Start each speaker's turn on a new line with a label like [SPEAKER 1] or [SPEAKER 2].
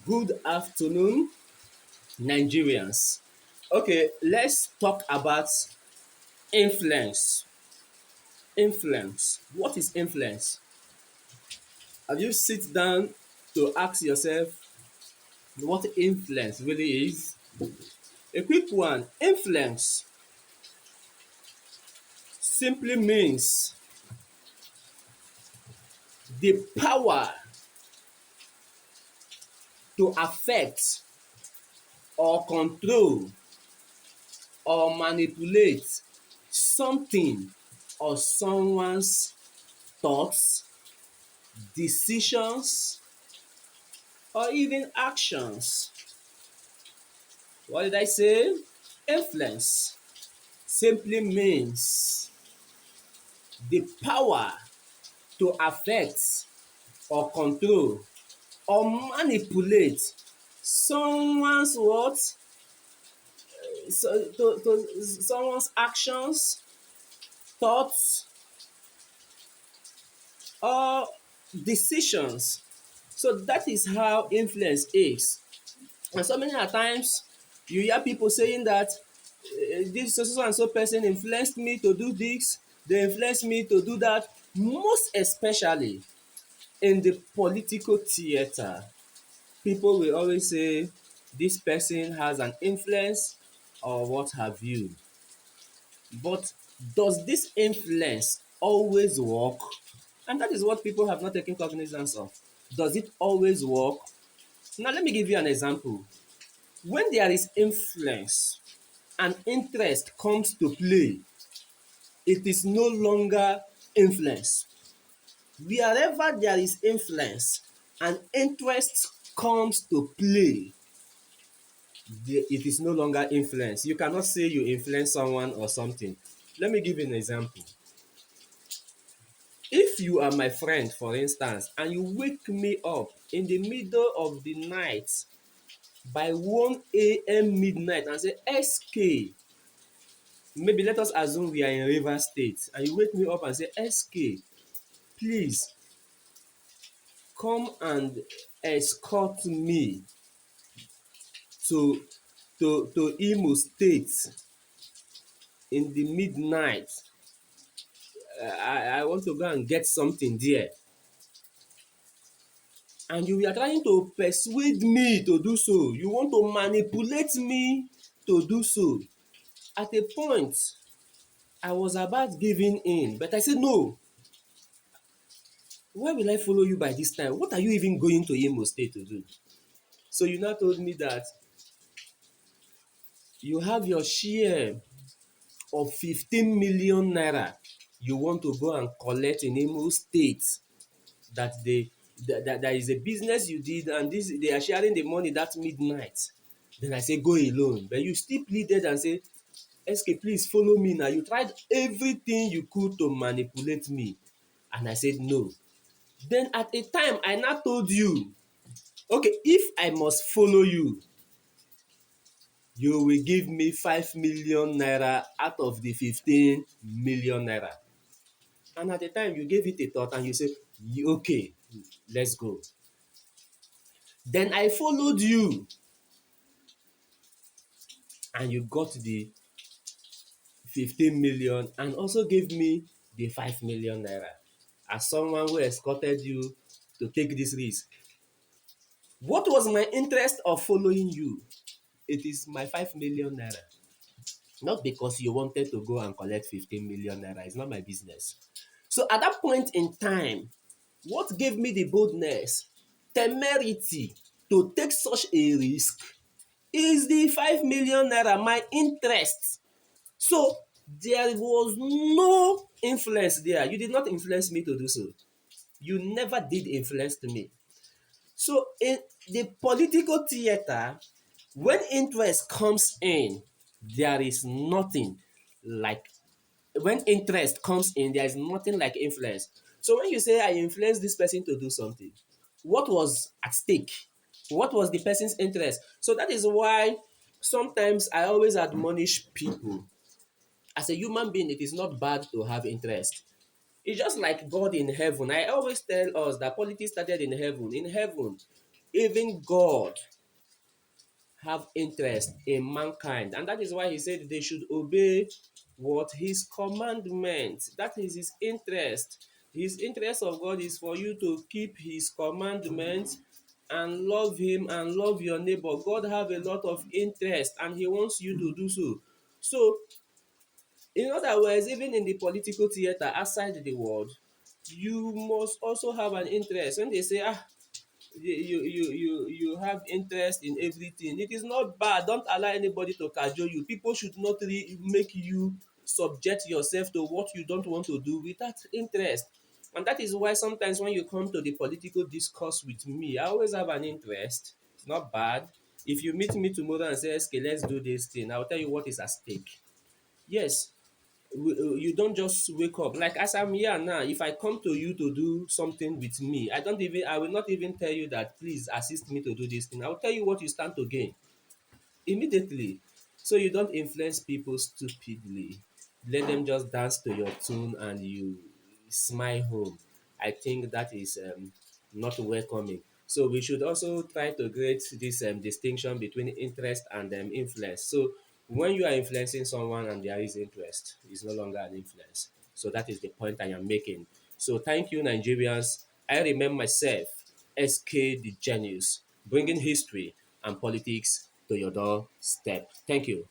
[SPEAKER 1] Good afternoon, Nigerians. Okay, let's talk about influence. Influence. What is influence? Have you sit down to ask yourself what influence really is? A quick one. Influence simply means the power to affect or control or manipulate something or someone's thoughts, decisions, or even actions. What did I say? Influence simply means the power to affect or control or manipulate someone's what? Someone's actions, thoughts, or decisions. So that is how influence is. And so many a times you hear people saying that this so and so person influenced me to do this, they influenced me to do that, most especially in the political theatre. People will always say this person has an influence or what have you. But does this influence always work? And that is what people have not taken cognizance of. Does it always work? Now let me give you an example. When there is influence and interest comes to play, it is no longer influence. Wherever there is influence and interest comes to play, it is no longer influence. You cannot say you influence someone or something. Let me give you an example. If you are my friend, for instance, and you wake me up in the middle of the night by 1 a.m. midnight and say, SK, maybe let us assume we are in Rivers State, and you wake me up and say, SK, please come and escort me to Imo State in the midnight. I want to go and get something there. And you are trying to persuade me to do so. You want to manipulate me to do so. At a point, I was about giving in, but I said, no, why will I follow you by this time? What are you even going to Imo State to do? So you now told me that you have your share of 15 million naira you want to go and collect in Imo State, that there is a business you did and this they are sharing the money that midnight. Then I say go alone, but you still pleaded and say, SK, please follow me now. You tried everything you could to manipulate me, and I said no. Then at a time I now told you, okay, if I must follow you, you will give me 5 million naira out of the 15 million naira. And at the time you gave it a thought and you said, okay, let's go. Then I followed you and you got the 15 million and also gave me the 5 million naira as someone who escorted you to take this risk. What was my interest of following you? It is my 5 million naira. Not because you wanted to go and collect 15 million naira. It's not my business. So at that point in time, what gave me the boldness, temerity to take such a risk is the 5 million naira, my interest. So there was no influence there. You did not influence me to do so. You never did influence me. So in the political theater, when interest comes in, there is nothing like when interest comes in, there is nothing like influence. So when you say I influence this person to do something, what was at stake? What was the person's interest? So that is why sometimes I always admonish people. As a human being, it is not bad to have interest. It's just like God in heaven. I always tell us that politics started in heaven. In heaven, Even God have interest in mankind, and that is why he said they should obey what his commandments. That is his interest. His interest of God is for you to keep his commandments and love him and love your neighbor. God have a lot of interest and he wants you to do so. So in other words, even in the political theater outside the world, you must also have an interest. When they say, you have interest in everything, it is not bad. Don't allow anybody to cajole you. People should not really make you subject yourself to what you don't want to do without interest. And that is why sometimes when you come to the political discourse with me, I always have an interest. It's not bad. If you meet me tomorrow and say, okay, let's do this thing, I'll tell you what is at stake. Yes, you don't just wake up like as I'm here now. If I come to you to do something with me, I will not even tell you that please assist me to do this thing. I will tell you what you stand to gain immediately. So you don't influence people stupidly. Let them just dance to your tune and you smile home. I think that is not welcoming. So we should also try to create this distinction between interest and influence. So when you are influencing someone and there is interest, it's no longer an influence. So that is the point I am making. So thank you, Nigerians. I remember myself, SK the Genius, bringing history and politics to your doorstep. Thank you.